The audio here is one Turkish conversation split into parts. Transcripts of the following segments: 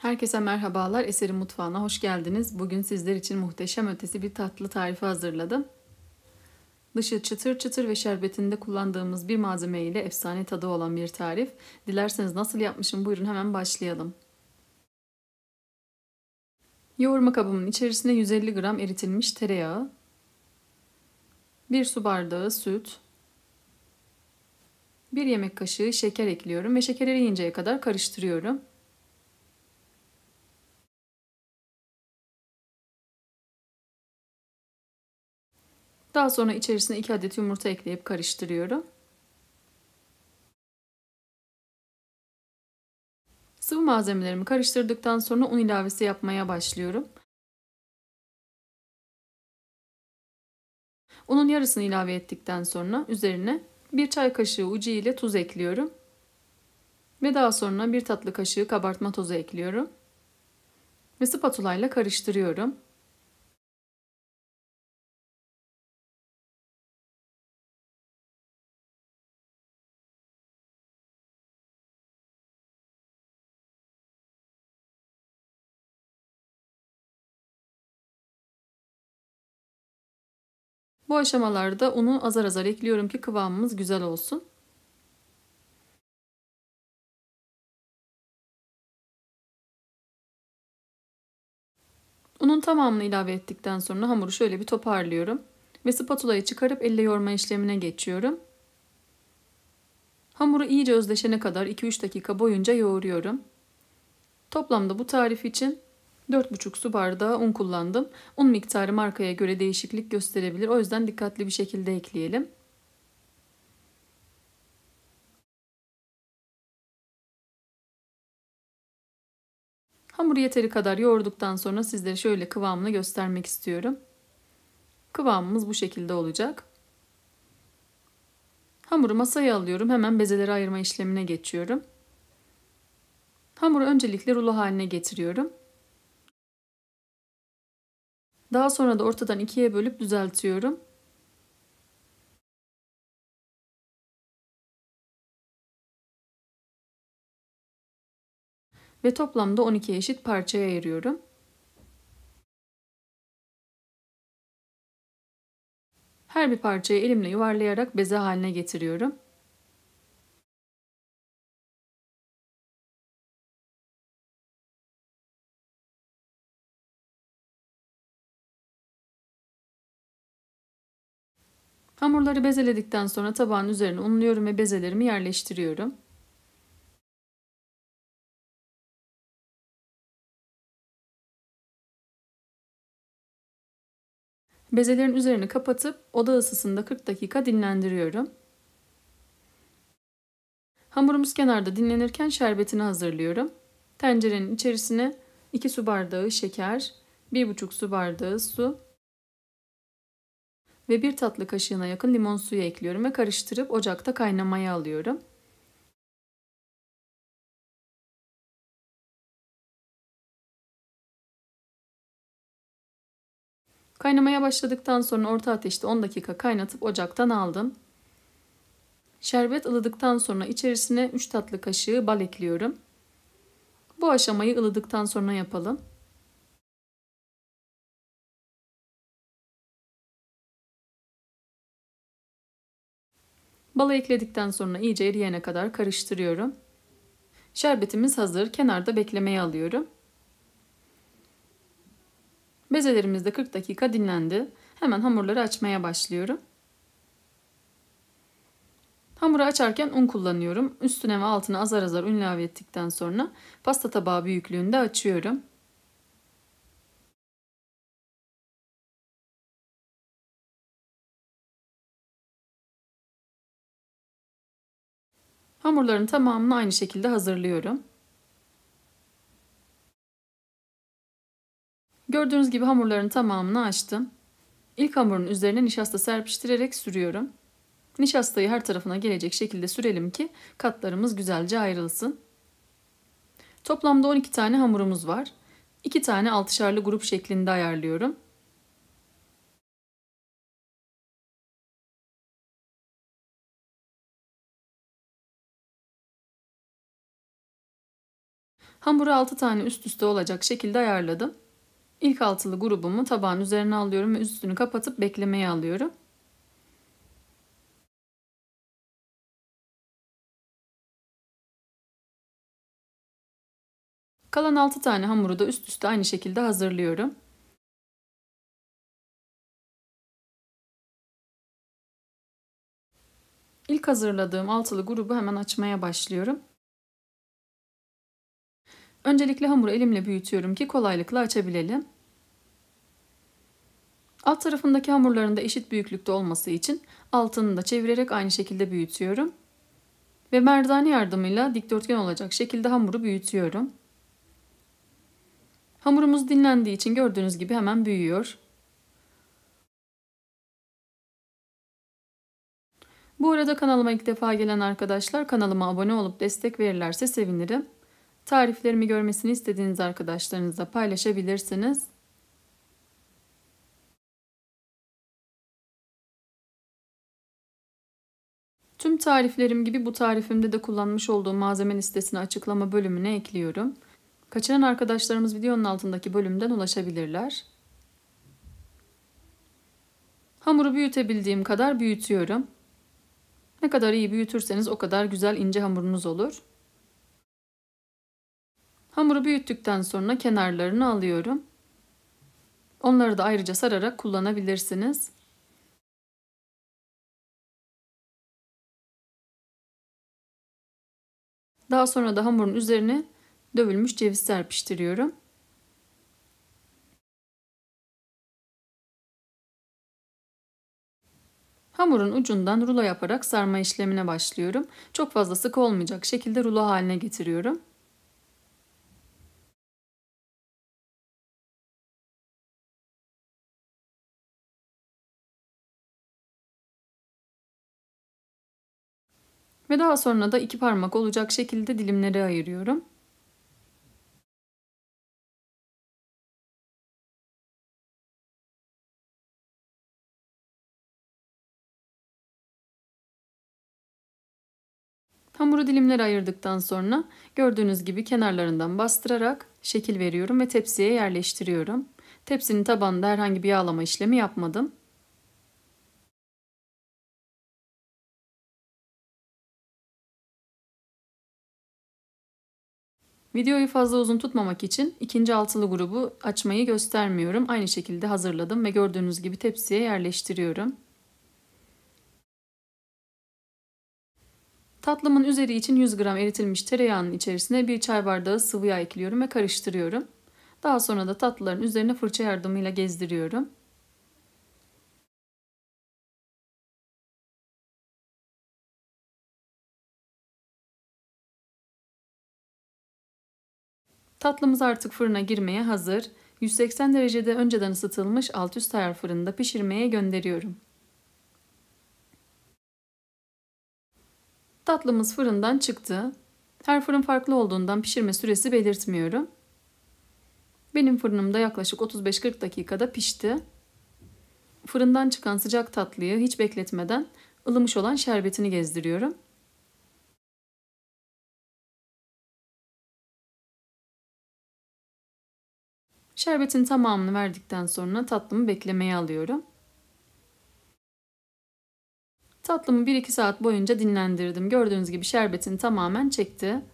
Herkese merhabalar. Eser'in mutfağına hoş geldiniz. Bugün sizler için muhteşem ötesi bir tatlı tarifi hazırladım. Dışı çıtır çıtır ve şerbetinde kullandığımız bir malzeme ile efsane tadı olan bir tarif. Dilerseniz nasıl yapmışım buyurun hemen başlayalım. Yoğurma kabımın içerisine 150 gram eritilmiş tereyağı, 1 su bardağı süt, 1 yemek kaşığı şeker ekliyorum ve şeker eriyinceye kadar karıştırıyorum. Daha sonra içerisine 2 adet yumurta ekleyip karıştırıyorum. Sıvı malzemelerimi karıştırdıktan sonra un ilavesi yapmaya başlıyorum. Unun yarısını ilave ettikten sonra üzerine 1 çay kaşığı ucu ile tuz ekliyorum. Ve daha sonra 1 tatlı kaşığı kabartma tozu ekliyorum. Ve spatula ile karıştırıyorum. Bu aşamalarda unu azar azar ekliyorum ki kıvamımız güzel olsun. Unun tamamını ilave ettikten sonra hamuru şöyle bir toparlıyorum. Ve spatulayı çıkarıp elle yoğurma işlemine geçiyorum. Hamuru iyice özleşene kadar 2-3 dakika boyunca yoğuruyorum. Toplamda bu tarif için 4,5 su bardağı un kullandım. Un miktarı markaya göre değişiklik gösterebilir. O yüzden dikkatli bir şekilde ekleyelim. Hamuru yeteri kadar yoğurduktan sonra sizlere şöyle kıvamını göstermek istiyorum. Kıvamımız bu şekilde olacak. Hamuru masaya alıyorum. Hemen bezelere ayırma işlemine geçiyorum. Hamuru öncelikle rulo haline getiriyorum. Daha sonra da ortadan ikiye bölüp düzeltiyorum. Ve toplamda 12 eşit parçaya ayırıyorum. Her bir parçayı elimle yuvarlayarak beze haline getiriyorum. Hamurları bezeledikten sonra tabağın üzerine unluyorum ve bezelerimi yerleştiriyorum. Bezelerin üzerini kapatıp oda ısısında 40 dakika dinlendiriyorum. Hamurumuz kenarda dinlenirken şerbetini hazırlıyorum. Tencerenin içerisine 2 su bardağı şeker, 1,5 su bardağı su ve 1 tatlı kaşığına yakın limon suyu ekliyorum ve karıştırıp ocakta kaynamaya alıyorum. Kaynamaya başladıktan sonra orta ateşte 10 dakika kaynatıp ocaktan aldım. Şerbet ılıdıktan sonra içerisine 3 tatlı kaşığı bal ekliyorum. Bu aşamayı ılıdıktan sonra yapalım. Balı ekledikten sonra iyice eriyene kadar karıştırıyorum. Şerbetimiz hazır. Kenarda beklemeye alıyorum. Bezelerimiz de 40 dakika dinlendi. Hemen hamurları açmaya başlıyorum. Hamuru açarken un kullanıyorum. Üstüne ve altına azar azar un ilave ettikten sonra pasta tabağı büyüklüğünde açıyorum. Hamurların tamamını aynı şekilde hazırlıyorum. Gördüğünüz gibi hamurların tamamını açtım. İlk hamurun üzerine nişasta serpiştirerek sürüyorum. Nişastayı her tarafına gelecek şekilde sürelim ki katlarımız güzelce ayrılsın. Toplamda 12 tane hamurumuz var. 2 tane altışarlı grup şeklinde ayarlıyorum. Hamuru 6 tane üst üste olacak şekilde ayarladım. İlk altılı grubumu tabağın üzerine alıyorum ve üstünü kapatıp beklemeye alıyorum. Kalan 6 tane hamuru da üst üste aynı şekilde hazırlıyorum. İlk hazırladığım altılı grubu hemen açmaya başlıyorum. Öncelikle hamuru elimle büyütüyorum ki kolaylıkla açabilelim. Alt tarafındaki hamurların da eşit büyüklükte olması için altını da çevirerek aynı şekilde büyütüyorum. Ve merdane yardımıyla dikdörtgen olacak şekilde hamuru büyütüyorum. Hamurumuz dinlendiği için gördüğünüz gibi hemen büyüyor. Bu arada kanalıma ilk defa gelen arkadaşlar kanalıma abone olup destek verirlerse sevinirim. Tariflerimi görmesini istediğiniz arkadaşlarınızla paylaşabilirsiniz. Tüm tariflerim gibi bu tarifimde de kullanmış olduğum malzeme listesini açıklama bölümüne ekliyorum. Kaçıran arkadaşlarımız videonun altındaki bölümden ulaşabilirler. Hamuru büyütebildiğim kadar büyütüyorum. Ne kadar iyi büyütürseniz o kadar güzel ince hamurunuz olur. Hamuru büyüttükten sonra kenarlarını alıyorum. Onları da ayrıca sararak kullanabilirsiniz. Daha sonra da hamurun üzerine dövülmüş ceviz serpiştiriyorum. Hamurun ucundan rulo yaparak sarma işlemine başlıyorum. Çok fazla sıkı olmayacak şekilde rulo haline getiriyorum. Ve daha sonra da 2 parmak olacak şekilde dilimlere ayırıyorum. Hamuru dilimlere ayırdıktan sonra gördüğünüz gibi kenarlarından bastırarak şekil veriyorum ve tepsiye yerleştiriyorum. Tepsinin tabanında herhangi bir yağlama işlemi yapmadım. Videoyu fazla uzun tutmamak için ikinci altılı grubu açmayı göstermiyorum. Aynı şekilde hazırladım ve gördüğünüz gibi tepsiye yerleştiriyorum. Tatlımın üzeri için 100 gram eritilmiş tereyağının içerisine 1 çay bardağı sıvı yağ ekliyorum ve karıştırıyorum. Daha sonra da tatlıların üzerine fırça yardımıyla gezdiriyorum. Tatlımız artık fırına girmeye hazır. 180 derecede önceden ısıtılmış alt üst ayar fırında pişirmeye gönderiyorum. Tatlımız fırından çıktı. Her fırın farklı olduğundan pişirme süresi belirtmiyorum. Benim fırınımda yaklaşık 35-40 dakikada pişti. Fırından çıkan sıcak tatlıyı hiç bekletmeden ılımış olan şerbetini gezdiriyorum. Şerbetin tamamını verdikten sonra tatlımı beklemeye alıyorum. Tatlımı 1-2 saat boyunca dinlendirdim. Gördüğünüz gibi şerbetini tamamen çekti.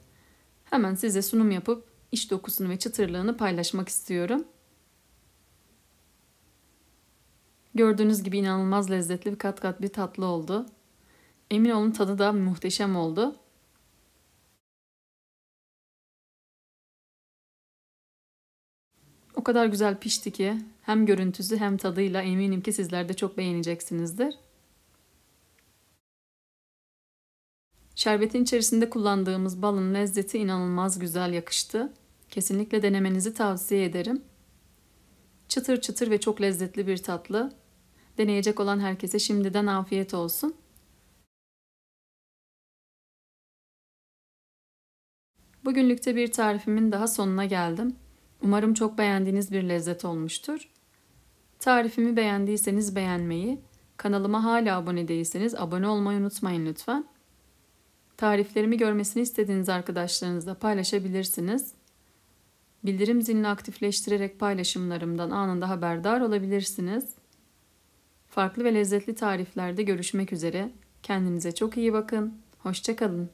Hemen size sunum yapıp iç dokusunu ve çıtırlığını paylaşmak istiyorum. Gördüğünüz gibi inanılmaz lezzetli bir kat kat bir tatlı oldu. Emin olun tadı da muhteşem oldu. O kadar güzel pişti ki hem görüntüsü hem tadıyla eminim ki sizler de çok beğeneceksinizdir. Şerbetin içerisinde kullandığımız balın lezzeti inanılmaz güzel yakıştı. Kesinlikle denemenizi tavsiye ederim. Çıtır çıtır ve çok lezzetli bir tatlı. Deneyecek olan herkese şimdiden afiyet olsun. Bugünlükte bir tarifimin daha sonuna geldim. Umarım çok beğendiğiniz bir lezzet olmuştur. Tarifimi beğendiyseniz beğenmeyi, kanalıma hala abone değilseniz abone olmayı unutmayın lütfen. Tariflerimi görmesini istediğiniz arkadaşlarınızla paylaşabilirsiniz. Bildirim zilini aktifleştirerek paylaşımlarımdan anında haberdar olabilirsiniz. Farklı ve lezzetli tariflerde görüşmek üzere. Kendinize çok iyi bakın. Hoşça kalın.